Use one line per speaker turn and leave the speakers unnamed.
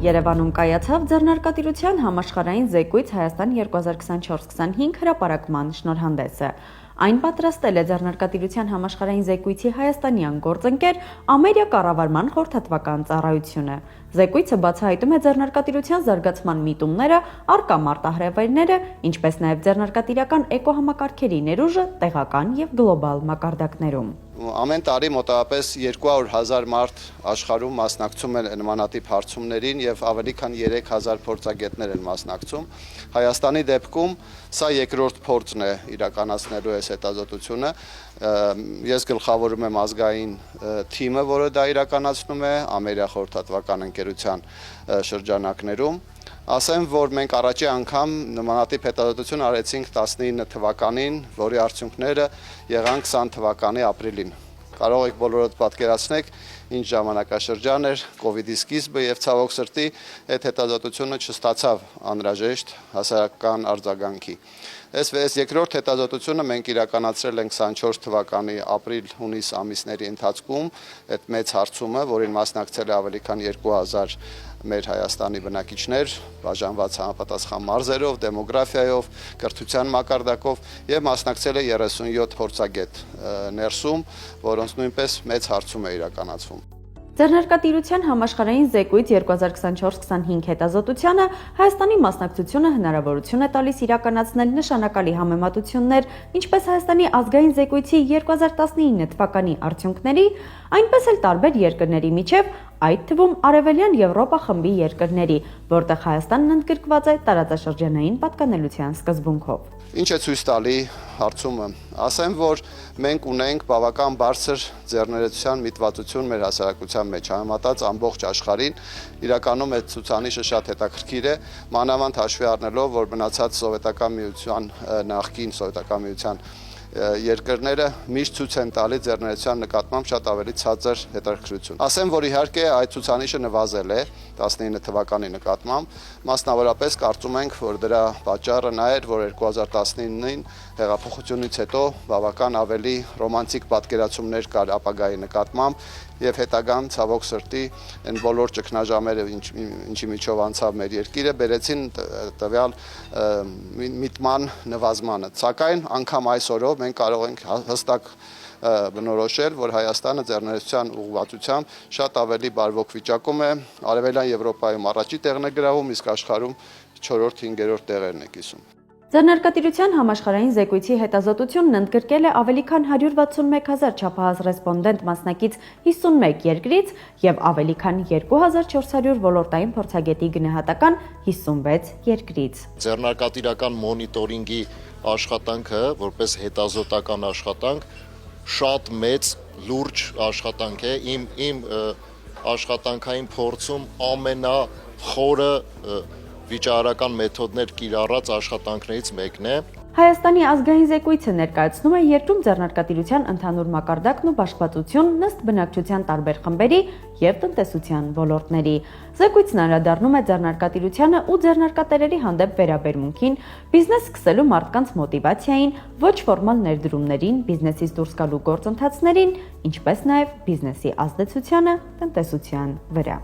Երևանում կայացավ ձեռնարկատիրության համաշխարհային զեկույց Հայաստան 2024-25 հրապարակման շնորհանդեսը։ Այն պատրաստել է ձեռնարկատիրության համաշխարհային զեկույցի հայաստանյան գործընկեր Ամերիկա կառավարման խորհրդատվական ծառայությունը։ Զեկույցը բացահայտում է ձեռնարկատիրության զարգացման միտումները, առկա մարտահրավերները, ինչպես նաև ձեռնարկատիրական էկոհամակարգերի ներուժը տեղական եւ գլոբալ մակարդակներում։
Ամեն տարի մոտավորապես 200,000 մարդ աշխարհում մասնակցում են նմանատիպ հարցումներին եւ ավելի քան 3,000 փորձագետներ են մասնակցում։ Հայաստանի դեպքում սա երկրորդ փորձն է իրականացնելու այս հետազոտությունը։ Ես գլխավորում եմ ազգային թիմը, որը դա իրականացնում է Ամերիկա խորհրդատվական ընկերության շրջանակներում։ Ասեմ, որ մենք առաջի անգամ նմանատիպ հետազոտություն արեցինք 19 թվականին, որի արդյունքները եղան 20 թվականի ապրիլին։ Կարող եք բոլորդ պատկերացնել, ինչ ժամանակաշրջան էր, կովիդի սկիզբը եւ ցավոք սրտի այդ հետազոտությունը չստացավ անհրաժեշտ հասարակական արձագանքի։ Այս երկրորդ հետազոտությունը մենք իրականացրել ենք 24 թվականի ապրիլ-հունիս ամիսների ընթացքում, այդ մեծ հարցումը, որին մասնակցել է ավելի քան 2000 մեր Հայաստանի բնակիչներ, բաժանված համապատասխան մարզերով, դեմոգրաֆիայով, կրթության մակարդակով եւ մասնակցել է 37 փորձագետ ներսում, որոնց նույնպես մեծ հարցում է իրականացվում։
Ձեռնարկատիրության համաշխարհային զեկույց 2024-25 հետազոտությանը Հայաստանի մասնակցությունը հնարավորություն է տալիս իրականացնել նշանակալի համեմատություններ ինչպես Հայաստանի ազգային զեկույցի 2019 թվականի արդյունքների, այնպես էլ տարբեր երկրների միջև, այդ թվում Արևելյան Եվրոպա խմբի երկրների, որտեղ Հայաստանն ընդգրկված է տարածաշրջանային պատկանելության սկզբունքով։
Ինչ է ցույց տալի հարցումը։ Ասեմ, որ մենք ունենք բավական բարձր ձեռներեցության միտվածություն մեր հասարակության մեջ, համեմատած ամբողջ աշխարհին, իրականում այդ ցուցանիշը շատ հետաքրքիր է, մանավանդ հաշվի առնելով, որ մնացած սովետական միության, նախկին սովետական միության երկրները միշտ ցույց են տալի ձեռներեցության նկատմամբ շատ ավելի ցածր հետաքրքրություն։ Ասեմ, որ իհարկե այդ ցուցանիշը նվազել է 19 թվականի նկատմամբ, մասնավորապես կարծում ենք, որ դրա պատճառը նա էր, որ 2019-ին հեղափոխությունից հետո բավական ավելի ռոմանտիկ պատկերացումներ կար ապագայի նկատմամբ եւ հետագան ցավոք սրտի այն բոլոր ճգնաժամերը, ինչի միջով անցավ մեր երկիրը, բերեցին տվյալ միտման նվազմանը։ Սակայն անգամ այսօրով մենք կարող ենք հստակ բնորոշել, որ Հայաստանը ձեռներեցության ուղղվածությամբ շատ ավելի բարվոք վիճակում է, Արևելյան Եվրոպայում առաջի տեղն է գրավում, իսկ աշխարհում 4-5-րդ տեղերն է կիսում։
Ձեռնարկատիրության համաշխարհային զեկույցի հետազոտությունն ընդգրկել է ավելի քան 161,000 չափահաս ռեսպոնդենտ մասնակից 51 երկրից եւ ավելի քան 2400 ոլորտային փորձագետի գնահատական 56 երկրից։
Ձեռնարկատիրական մոնիտորինգի աշխատանքը, որպես հետազոտական աշխատանք, շատ մեծ լուրջ աշխատանք է։ Իմ աշխատանքային փորձում ամենախորը վիճահարական մեթոդներ կիրառած աշխատանքներից մեկն է։
Հայաստանի ազգային զեկույցը ներկայացնում է երկրում ձեռնարկատիրության ընդհանուր մակարդակն ու բաշխվածություն ըստ բնակչության տարբեր խմբերի եւ տնտեսության ոլորտների։ Զեկույցն անդրադառնում է ձեռնարկատիրությանը ու ձեռնարկատերերի հանդեպ վերաբերմունքին, բիզնես սկսելու մարդկանց մոտիվացիային, ոչ ֆորմալ ներդրումներին, բիզնեսից դուրս գալու գործընթացներին, ինչպես նաեւ բիզնեսի ազդեցությանը տնտեսության վրա։